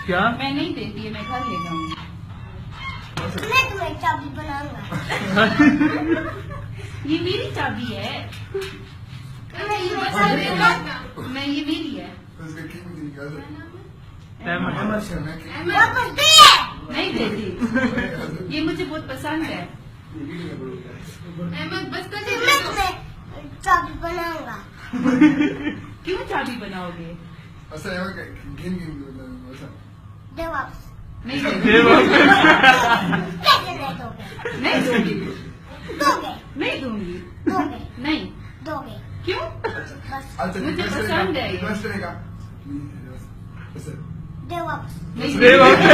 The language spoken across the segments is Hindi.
क्या? मैं नहीं देती है, मैं घर ले जाऊंगी। मैं तुम्हें चाबी बनाऊंगा। ये मेरी चाबी है। मैं ये बनाऊंगा। मैं ये मेरी है। वापस दे। नहीं देती, ये मुझे बहुत पसंद है। अहमद बस कर दे। मैं तुम्हें चाबी बनाऊंगा। क्यों चाबी बनाओगे? दे वापस। नहीं देती। कैसे दे दोगे? नहीं दूंगी। दोगे। नहीं दूंगी। दोगे। नहीं। दोगे। क्यों? बस मुझे पसंद है ये। दे वापस। नहीं दे वापस।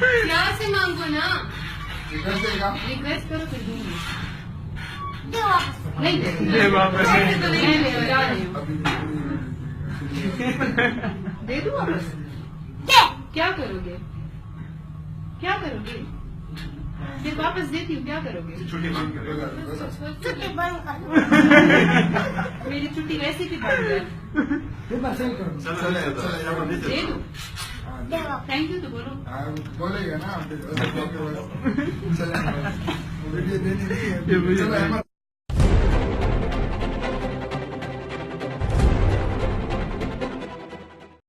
प्यार से मांगो ना। रिक्वेस्ट करो फिर दूंगी। दे वापस। नहीं देती। दे वापस। मैं ले जा रही हूँ। दे दूँ वापस? दे। क्या करोगे? क्या करोगे? फिर वापस देती हूँ, क्या करोगे? छुट्टी बंद कर दो। मेरी छुट्टी वैसे भी बंद है। दे दूँ? दे वापस। थैंक यू तो बोलो। बोलेगा ना। ये मुझे